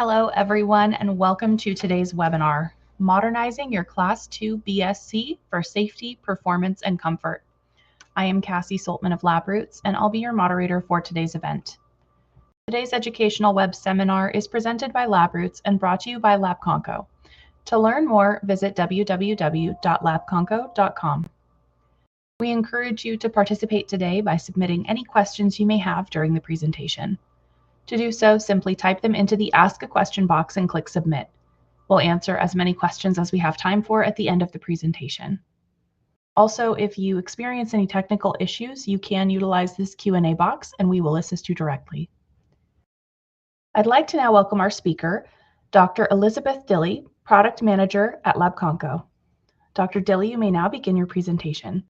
Hello, everyone, and welcome to today's webinar, Modernizing Your Class II BSC for Safety, Performance, and Comfort. I am Cassie Soltman of LabRoots, and I'll be your moderator for today's event. Today's educational web seminar is presented by LabRoots and brought to you by Labconco. To learn more, visit www.labconco.com. We encourage you to participate today by submitting any questions you may have during the presentation. To do so, simply type them into the Ask a Question box and click Submit. We'll answer as many questions as we have time for at the end of the presentation. Also, if you experience any technical issues, you can utilize this Q&A box and we will assist you directly. I'd like to now welcome our speaker, Dr. Elizabeth Dille, Product Manager at Labconco. Dr. Dille, you may now begin your presentation.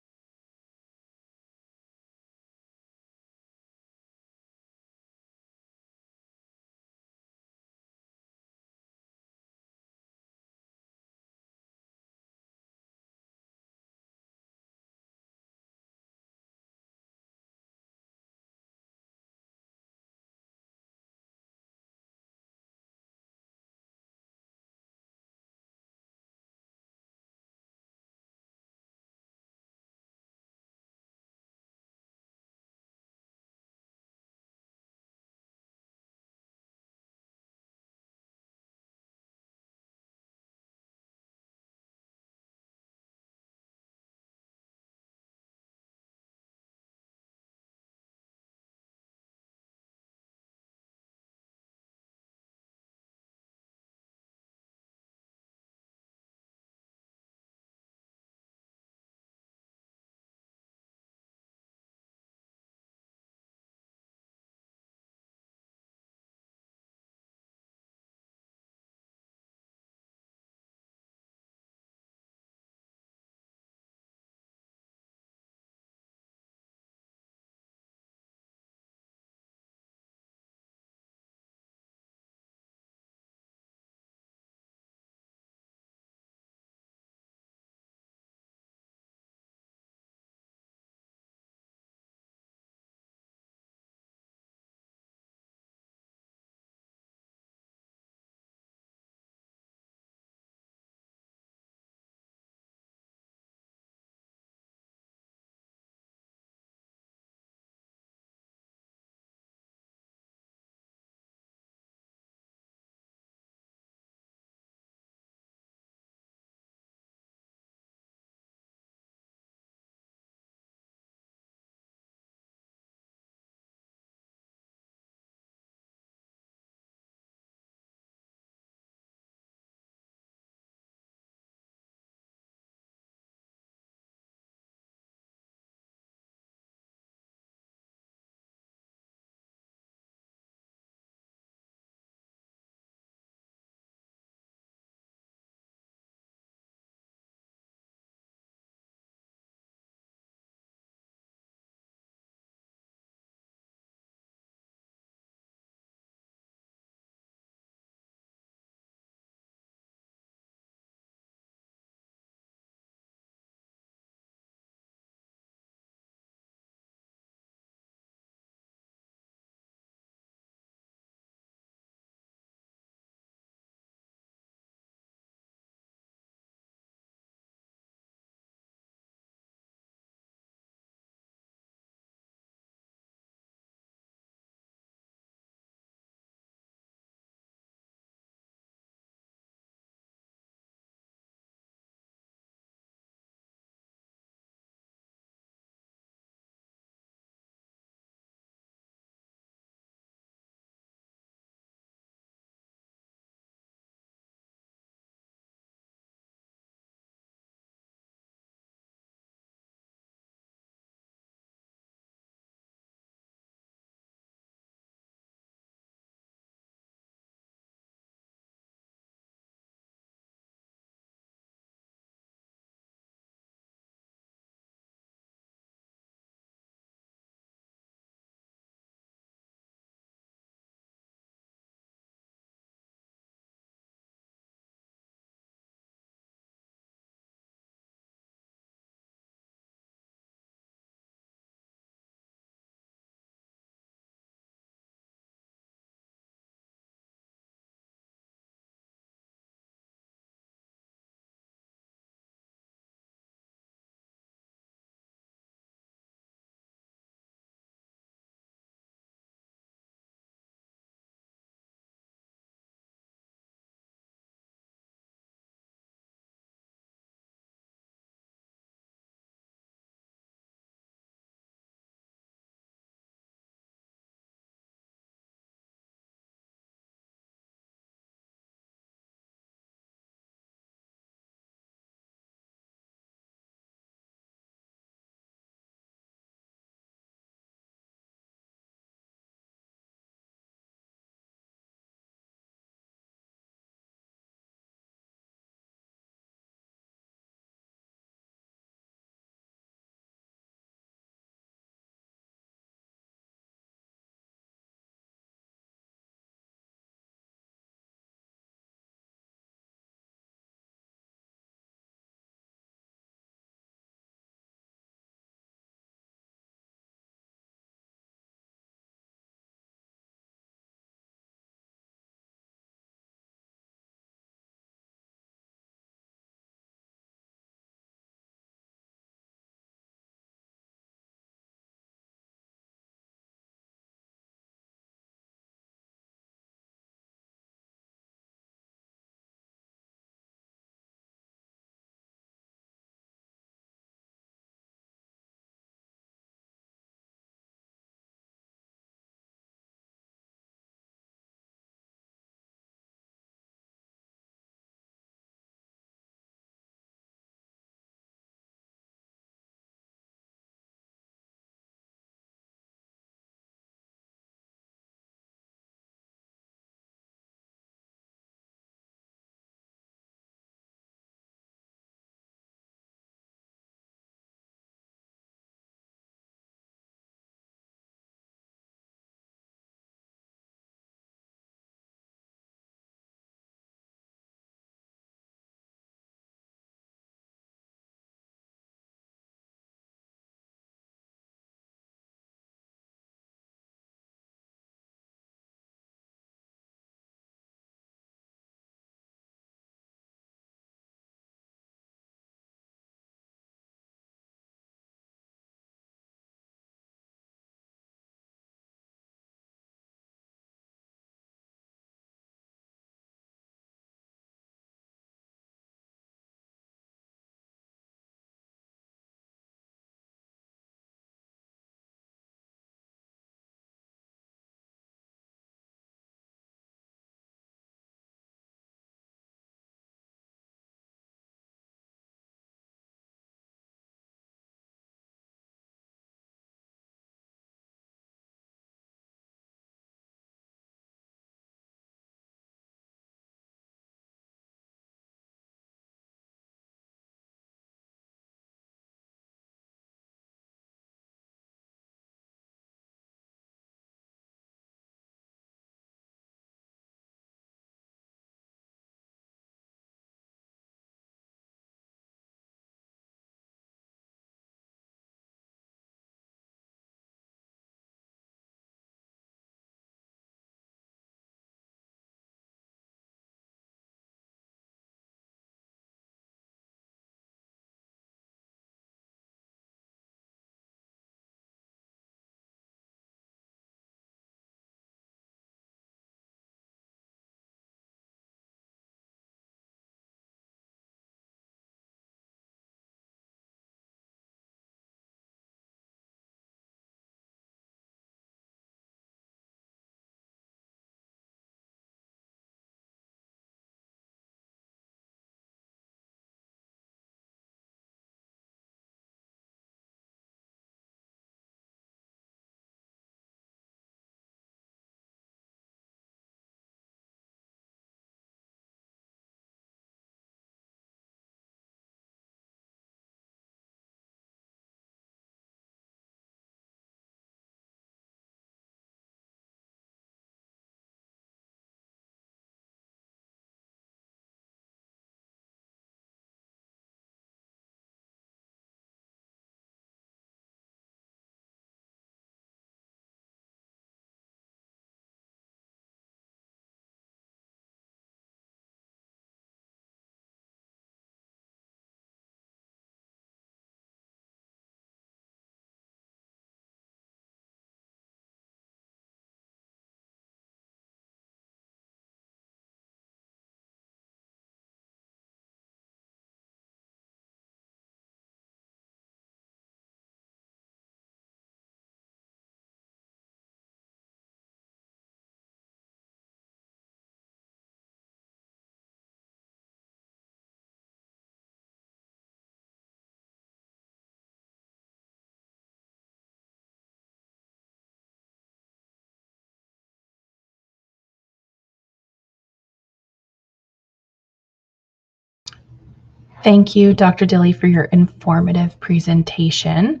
Thank you, Dr. Dille, for your informative presentation.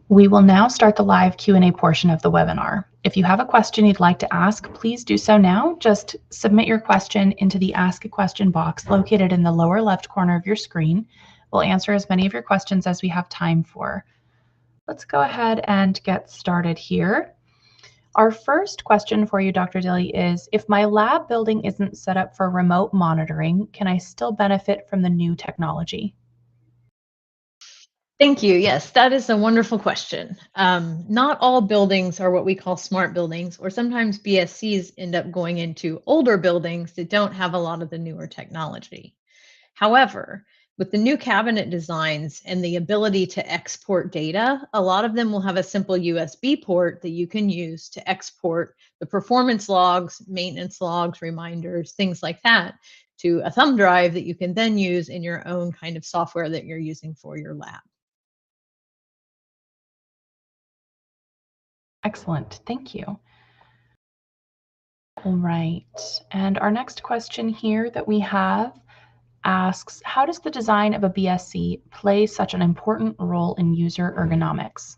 We will now start the live Q&A portion of the webinar. If you have a question you'd like to ask, please do so now. Just submit your question into the Ask a Question box located in the lower left corner of your screen. We'll answer as many of your questions as we have time for. Let's go ahead and get started here. Our first question for you, Dr. Dille, is if my lab building isn't set up for remote monitoring, can I still benefit from the new technology? Thank you. Yes, that is a wonderful question. Not all buildings are what we call smart buildings, or sometimes BSCs end up going into older buildings that don't have a lot of the newer technology. However, with the new cabinet designs and the ability to export data, a lot of them will have a simple USB port that you can use to export the performance logs, maintenance logs, reminders, things like that, to a thumb drive that you can then use in your own kind of software that you're using for your lab. Excellent. Thank you. All right. And our next question here that we have asks, how does the design of a BSC play such an important role in user ergonomics?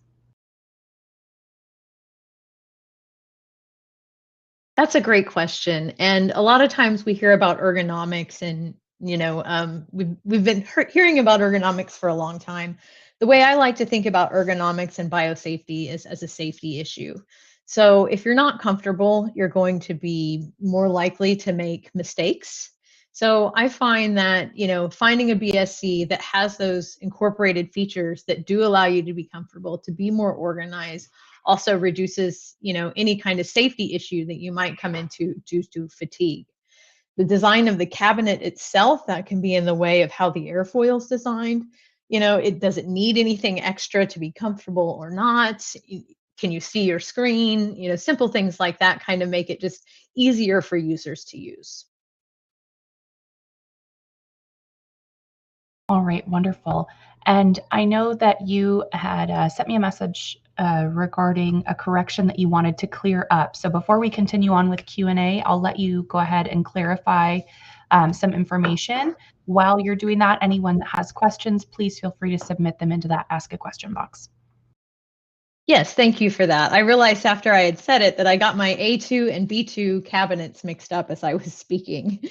That's a great question. And a lot of times we hear about ergonomics and, we've been hearing about ergonomics for a long time. The way I like to think about ergonomics and biosafety is as a safety issue. So if you're not comfortable, you're going to be more likely to make mistakes. So I find that, finding a BSC that has those incorporated features that do allow you to be comfortable, to be more organized, also reduces, any kind of safety issue that you might come into due to fatigue. The design of the cabinet itself, that can be in the way of how the airfoil is designed. It doesn't need anything extra to be comfortable or not. Can you see your screen? Simple things like that kind of make it just easier for users to use. All right, wonderful. And I know that you had sent me a message regarding a correction that you wanted to clear up. So before we continue on with Q&A, I'll let you go ahead and clarify some information. While you're doing that, anyone that has questions, please feel free to submit them into that Ask a Question box. Yes, thank you for that. I realized after I had said it that I got my A2 and B2 cabinets mixed up as I was speaking.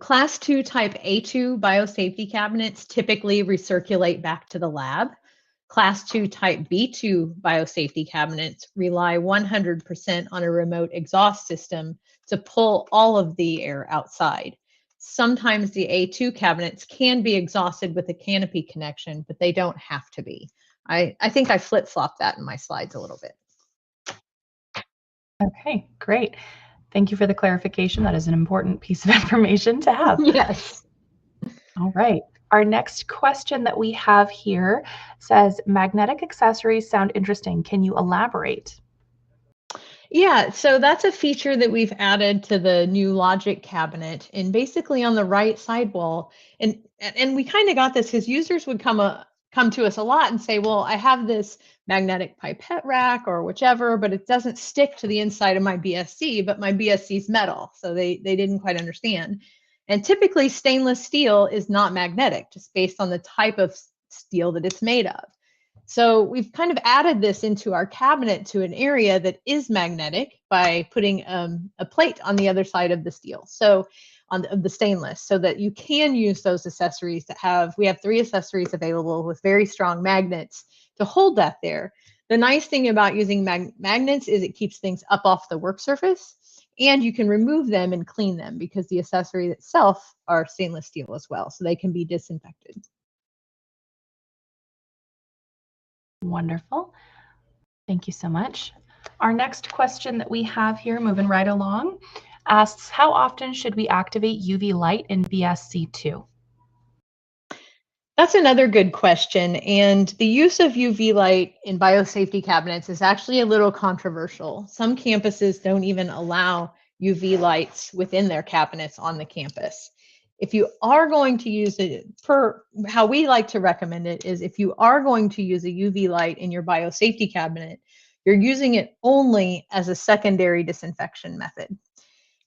Class II type A2 biosafety cabinets typically recirculate back to the lab. Class II type B2 biosafety cabinets rely 100% on a remote exhaust system to pull all of the air outside. Sometimes the A2 cabinets can be exhausted with a canopy connection, but they don't have to be. I think I flip-flopped that in my slides a little bit. Okay, great. Thank you for the clarification. That is an important piece of information to have. Yes. All right. Our next question that we have here says, magnetic accessories sound interesting. Can you elaborate? Yeah, so that's a feature that we've added to the new Logic cabinet, and basically on the right sidewall. And we kind of got this because users would come to us a lot and say, "Well, I have this magnetic pipette rack or whichever, but it doesn't stick to the inside of my BSC, but my BSC is metal." So they didn't quite understand. And typically, stainless steel is not magnetic, just based on the type of steel that it's made of. So we've kind of added this into our cabinet to an area that is magnetic by putting a plate on the other side of the steel, so on the stainless, so that you can use those accessories we have 3 accessories available with very strong magnets to hold that there. The nice thing about using magnets is it keeps things up off the work surface, and you can remove them and clean them because the accessory itself are stainless steel as well, so they can be disinfected. Wonderful. Thank you so much. Our next question that we have here, moving right along, asks, how often should we activate UV light in BSC2? That's another good question. And the use of UV light in biosafety cabinets is actually a little controversial. Some campuses don't even allow UV lights within their cabinets on the campus. If you are going to use it, per how we like to recommend it, is if you are going to use a UV light in your biosafety cabinet, you're using it only as a secondary disinfection method.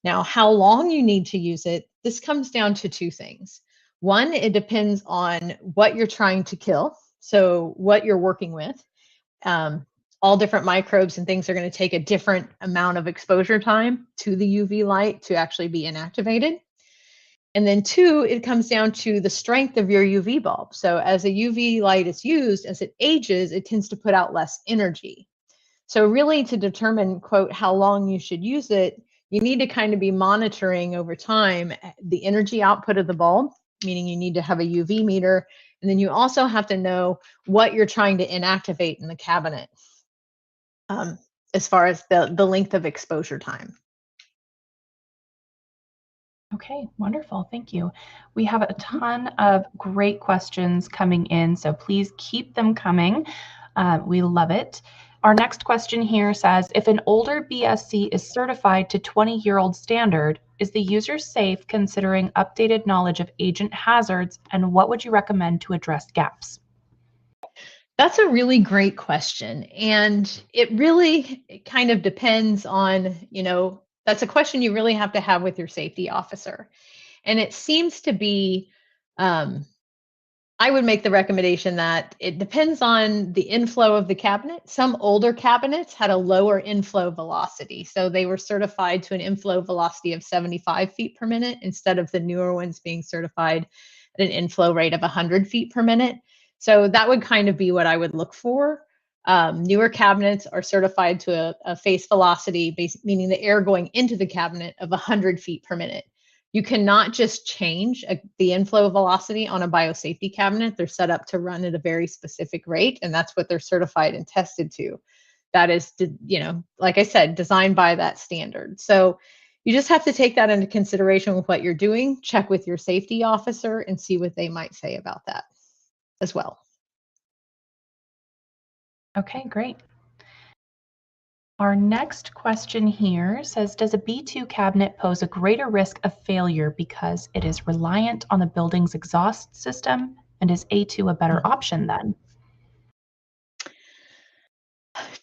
Now, how long you need to use it, this comes down to 2 things. One, it depends on what you're trying to kill, so what you're working with. All different microbes and things are going to take a different amount of exposure time to the UV light to actually be inactivated. And then two, it comes down to the strength of your UV bulb. So as a UV light is used, as it ages, it tends to put out less energy. So really, to determine, quote, how long you should use it, you need to kind of be monitoring over time the energy output of the bulb, meaning you need to have a UV meter. And then you also have to know what you're trying to inactivate in the cabinet as far as the length of exposure time. Okay, wonderful. Thank you. We have a ton of great questions coming in, so please keep them coming. We love it. Our next question here says, if an older BSC is certified to 20-year-old standard, is the user safe considering updated knowledge of agent hazards, and what would you recommend to address gaps? That's a really great question. And it kind of depends on, that's a question you really have to have with your safety officer. And it seems to be, I would make the recommendation that it depends on the inflow of the cabinet. Some older cabinets had a lower inflow velocity. So they were certified to an inflow velocity of 75 feet per minute instead of the newer ones being certified at an inflow rate of 100 feet per minute. So that would kind of be what I would look for. Newer cabinets are certified to a face velocity, meaning the air going into the cabinet, of 100 feet per minute. You cannot just change the inflow velocity on a biosafety cabinet. They're set up to run at a very specific rate, and that's what they're certified and tested to. That is, like I said, designed by that standard. So you just have to take that into consideration with what you're doing, check with your safety officer, and see what they might say about that as well. Okay, great. Our next question here says, does a B2 cabinet pose a greater risk of failure because it is reliant on the building's exhaust system? And is A2 a better option then?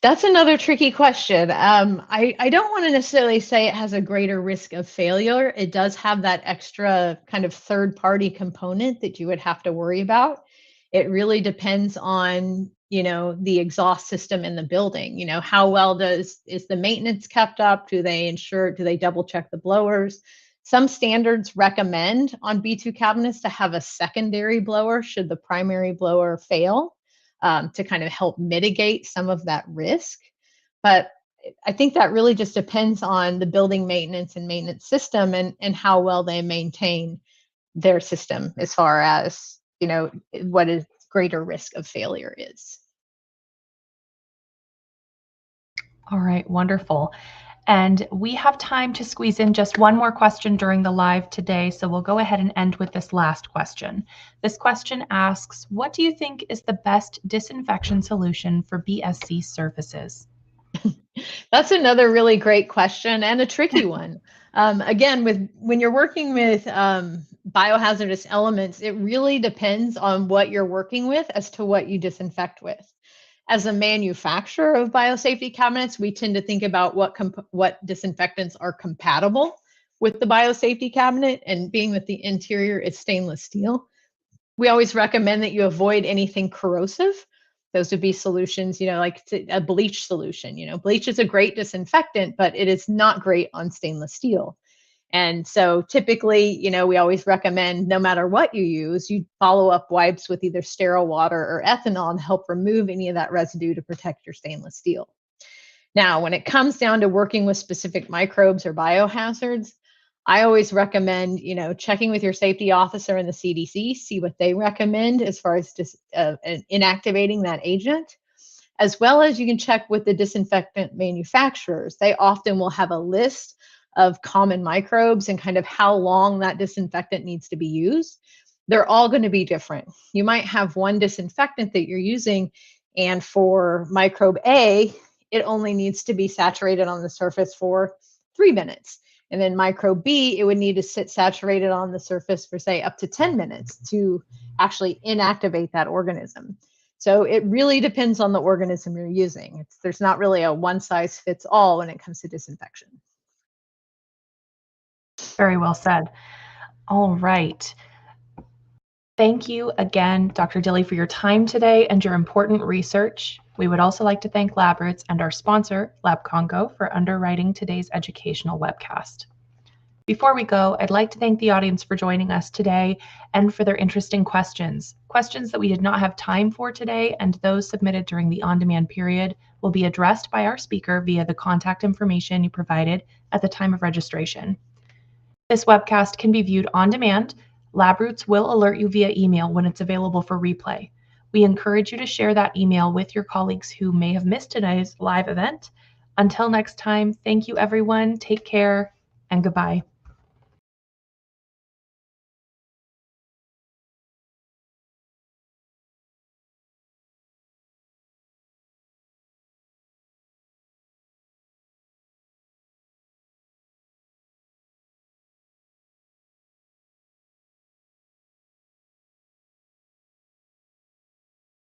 That's another tricky question. I don't want to necessarily say it has a greater risk of failure. It does have that extra kind of third-party component that you would have to worry about. It really depends on, the exhaust system in the building. How well is the maintenance kept up? Do they double check the blowers? Some standards recommend on B2 cabinets to have a secondary blower should the primary blower fail. To kind of help mitigate some of that risk. But I think that really just depends on the building maintenance and maintenance system and how well they maintain their system as far as, what a greater risk of failure is. All right, wonderful. And we have time to squeeze in just one more question during the live today, so we'll go ahead and end with this last question. This question asks, what do you think is the best disinfection solution for BSC surfaces? That's another really great question and a tricky one. Again, when you're working with biohazardous elements, it really depends on what you're working with as to what you disinfect with. As a manufacturer of biosafety cabinets, we tend to think about what disinfectants are compatible with the biosafety cabinet, and being that the interior is stainless steel, we always recommend that you avoid anything corrosive. Those would be solutions, like a bleach solution. Bleach is a great disinfectant, but it is not great on stainless steel. And so typically, we always recommend, no matter what you use, you follow up wipes with either sterile water or ethanol to help remove any of that residue to protect your stainless steel. Now, when it comes down to working with specific microbes or biohazards, I always recommend, checking with your safety officer and the CDC, see what they recommend as far as just inactivating that agent, as well as you can check with the disinfectant manufacturers. They often will have a list of common microbes and kind of how long that disinfectant needs to be used. They're all going to be different. You might have one disinfectant that you're using, and for microbe A, it only needs to be saturated on the surface for 3 minutes. And then microbe B, it would need to sit saturated on the surface for, say, up to 10 minutes to actually inactivate that organism. So it really depends on the organism you're using. There's not really a one size fits all when it comes to disinfection. Very well said. All right. Thank you again, Dr. Dille, for your time today and your important research. We would also like to thank LabRoots and our sponsor, Labconco, for underwriting today's educational webcast. Before we go, I'd like to thank the audience for joining us today and for their interesting questions. Questions that we did not have time for today and those submitted during the on-demand period will be addressed by our speaker via the contact information you provided at the time of registration. This webcast can be viewed on demand. LabRoots will alert you via email when it's available for replay. We encourage you to share that email with your colleagues who may have missed today's live event. Until next time, thank you everyone, take care, and goodbye.